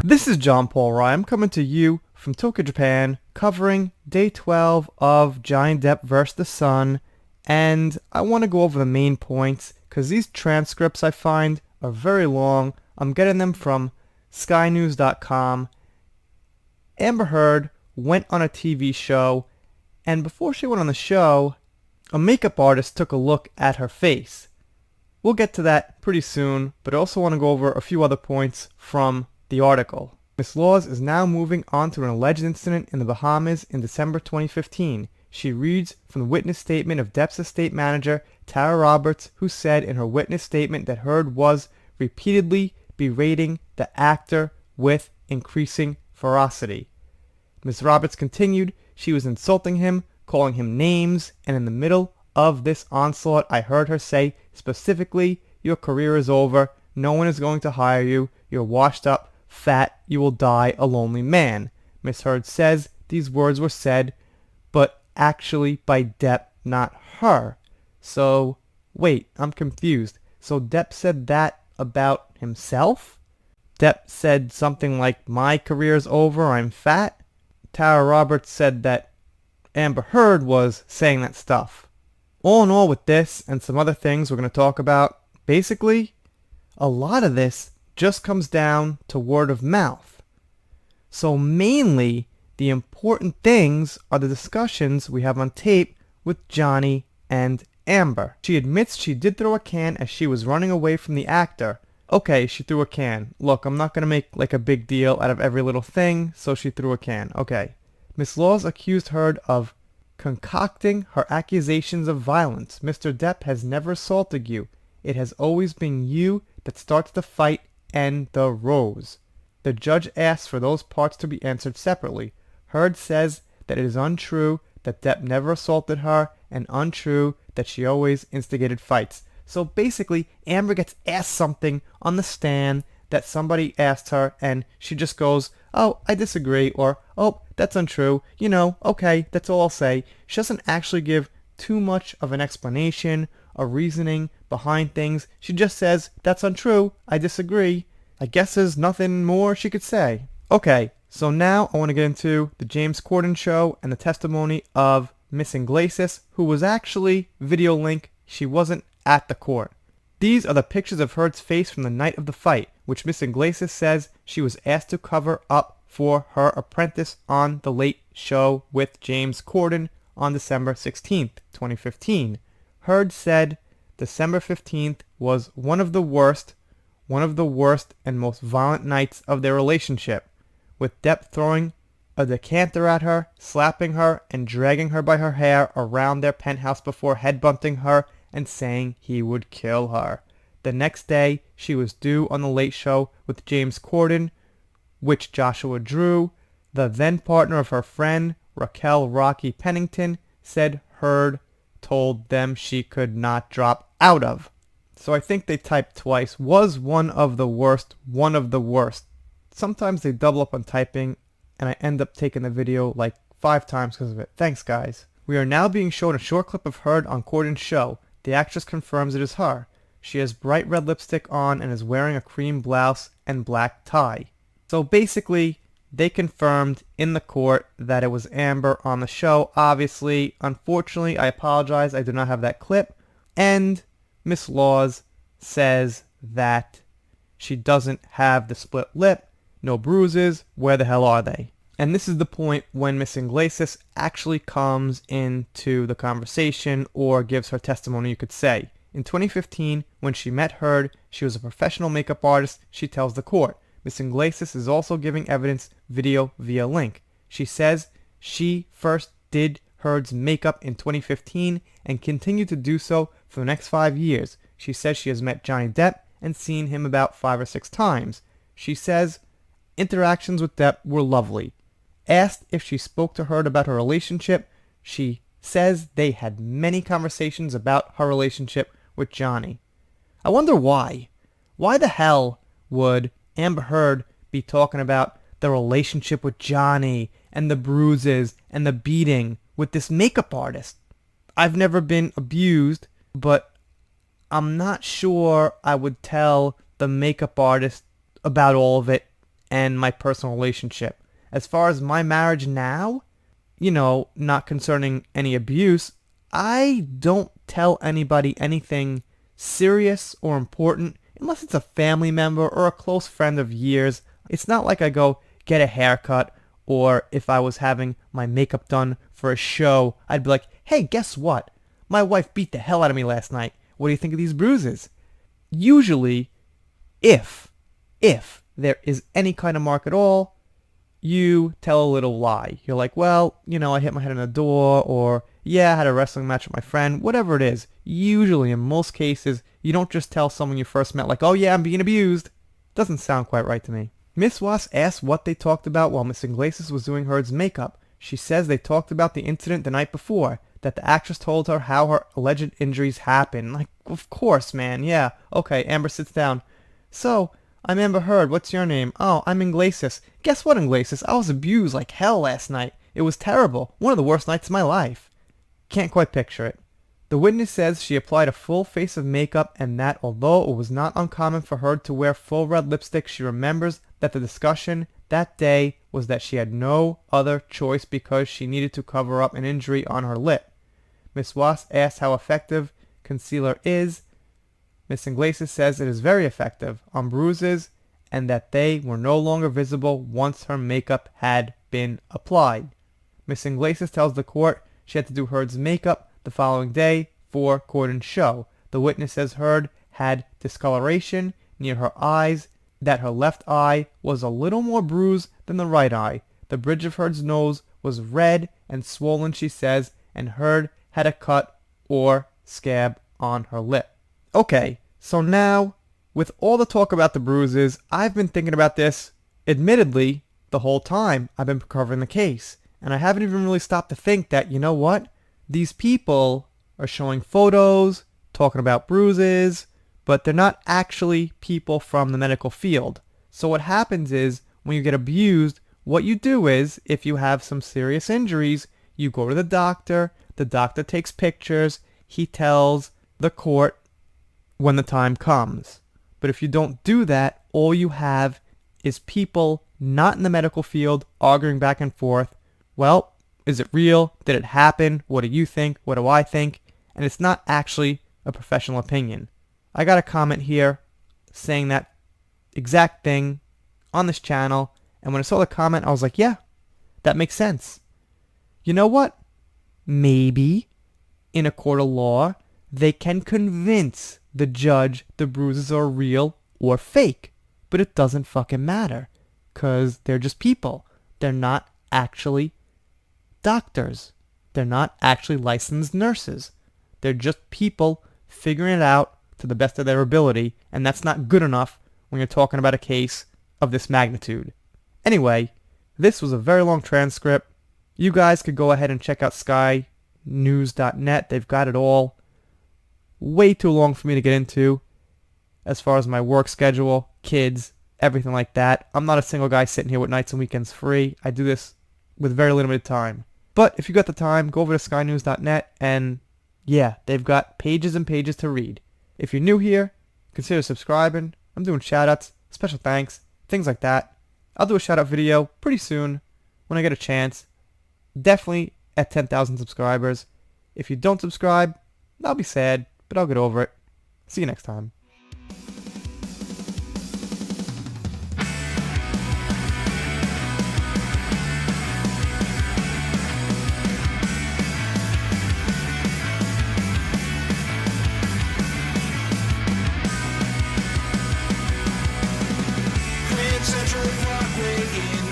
This is John Paul Rye. I'm coming to you from Tokyo, Japan, covering day 12 of Johnny Depp vs. The Sun, and I want to go over the main points because these transcripts I find are very long. I'm getting them from skynews.com. Amber Heard went on a TV show, and before she went on the show, a makeup artist took a look at her face. We'll get to that pretty soon, but I also want to go over a few other points from the article. Miss Laws is now moving on to an alleged incident in the Bahamas in December 2015. She reads from the witness statement of Depp's estate manager, Tara Roberts, who said in her witness statement that Heard was repeatedly berating the actor with increasing ferocity. Ms. Roberts continued, she was insulting him, calling him names, and in the middle of this onslaught I heard her say specifically, "Your career is over, no one is going to hire you, you're washed up, fat, you will die a lonely man." Miss Heard says these words were said, but actually by Depp, not her. So, wait, I'm confused. So Depp said that about himself? Depp said something like, "My career's over, I'm fat"? Tara Roberts said that Amber Heard was saying that stuff. All in all, with this and some other things we're going to talk about, basically, a lot of this just comes down to word of mouth. So mainly, the important things are the discussions we have on tape with Johnny and Amber. She admits she did throw a can as she was running away from the actor. Okay, she threw a can. Look, I'm not going to make like a big deal out of every little thing, so she threw a can. Okay. Miss Laws accused Heard of concocting her accusations of violence. "Mr. Depp has never assaulted you. It has always been you that starts the fight and the rose." The judge asked for those parts to be answered separately. Heard says that it is untrue that Depp never assaulted her and untrue that she always instigated fights. So basically, Amber gets asked something on the stand that somebody asked her and she just goes, "Oh, I disagree," or "Oh, that's untrue, okay, that's all I'll say." She doesn't actually give too much of an explanation or reasoning behind things. She just says, "That's untrue, I disagree." I guess there's nothing more she could say. Okay, so now I want to get into the James Corden show and the testimony of Miss Iglesias, who was actually video link. She wasn't at the court. These are the pictures of Heard's face from the night of the fight, which Miss Iglesias says she was asked to cover up for her apprentice on The Late Show with James Corden on December 16th, 2015. Heard said December 15th was one of the worst and most violent nights of their relationship, with Depp throwing a decanter at her, slapping her, and dragging her by her hair around their penthouse before headbutting her and saying he would kill her. The next day, she was due on The Late Show with James Corden, which Joshua Drew, the then partner of her friend Raquel Rocky Pennington, said Heard told them she could not drop out of. So I think they typed twice. Was one of the worst, one of the worst. Sometimes they double up on typing, and I end up taking the video like 5 times because of it. Thanks, guys. We are now being shown a short clip of Heard on Corden's show. The actress confirms it is her. She has bright red lipstick on and is wearing a cream blouse and black tie. So basically, they confirmed in the court that it was Amber on the show. Obviously, unfortunately, I apologize, I do not have that clip. And Miss Laws says that she doesn't have the split lip, no bruises, where the hell are they? And this is the point when Miss Iglesias actually comes into the conversation or gives her testimony, you could say. In 2015, when she met Heard, she was a professional makeup artist, she tells the court. Miss Iglesias is also giving evidence video via link. She says she first did Heard's makeup in 2015 and continued to do so for the next 5 years. She says she has met Johnny Depp and seen him about 5 or 6 times. She says interactions with Depp were lovely. Asked if she spoke to Heard about her relationship, she says they had many conversations about her relationship with Johnny. I wonder why. Why the hell would Amber Heard be talking about the relationship with Johnny and the bruises and the beating with this makeup artist? I've never been abused, but I'm not sure I would tell the makeup artist about all of it and my personal relationship. As far as my marriage now, not concerning any abuse, I don't tell anybody anything serious or important unless it's a family member or a close friend of years. It's not like I go get a haircut, or if I was having my makeup done for a show, I'd be like, hey, guess what? My wife beat the hell out of me last night. What do you think of these bruises? Usually, if there is any kind of mark at all, you tell a little lie. You're like, well, I hit my head on a door, or yeah, I had a wrestling match with my friend, whatever it is. Usually, in most cases, you don't just tell someone you first met, like, oh yeah, I'm being abused. Doesn't sound quite right to me. Miss Was asked what they talked about while Miss Iglesias was doing Heard's makeup. She says they talked about the incident the night before, that the actress told her how her alleged injuries happened. Like, of course, man, yeah. Okay, Amber sits down. So, I'm Amber Heard. What's your name? Oh, I'm Iglesias. Guess what, Iglesias? I was abused like hell last night. It was terrible. One of the worst nights of my life. Can't quite picture it. The witness says she applied a full face of makeup and that although it was not uncommon for her to wear full red lipstick, she remembers that the discussion that day was that she had no other choice because she needed to cover up an injury on her lip. Miss Was asks how effective concealer is. Miss Iglesias says it is very effective on bruises and that they were no longer visible once her makeup had been applied. Miss Iglesias tells the court she had to do Heard's makeup the following day for court and show. The witness says Heard had discoloration near her eyes, that her left eye was a little more bruised than the right eye. The bridge of Heard's nose was red and swollen, she says, and Heard had a cut or scab on her lip. Okay, so now, with all the talk about the bruises, I've been thinking about this, admittedly, the whole time I've been covering the case. And I haven't even really stopped to think that, you know what? These people are showing photos, talking about bruises, but they're not actually people from the medical field. So what happens is, when you get abused, what you do is, if you have some serious injuries, you go to the doctor takes pictures, he tells the court when the time comes. But if you don't do that, all you have is people not in the medical field arguing back and forth. Well, is it real? Did it happen? What do you think? What do I think? And it's not actually a professional opinion. I got a comment here saying that exact thing on this channel, and when I saw the comment, I was like, yeah, that makes sense. You know what? Maybe in a court of law, they can convince the judge the bruises are real or fake, but it doesn't fucking matter, because they're just people. They're not actually doctors. They're not actually licensed nurses. They're just people figuring it out to the best of their ability, and that's not good enough when you're talking about a case of this magnitude. Anyway, this was a very long transcript. You guys could go ahead and check out skynews.net. They've got it all. Way too long for me to get into as far as my work schedule, kids, everything like that. I'm not a single guy sitting here with nights and weekends free. I do this with very limited time. But if you got the time, go over to skynews.net and yeah, they've got pages and pages to read. If you're new here, consider subscribing. I'm doing shoutouts, special thanks, things like that. I'll do a shoutout video pretty soon when I get a chance. Definitely at 10,000 subscribers. If you don't subscribe, I'll be sad, but I'll get over it. See you next time. Central Parkway in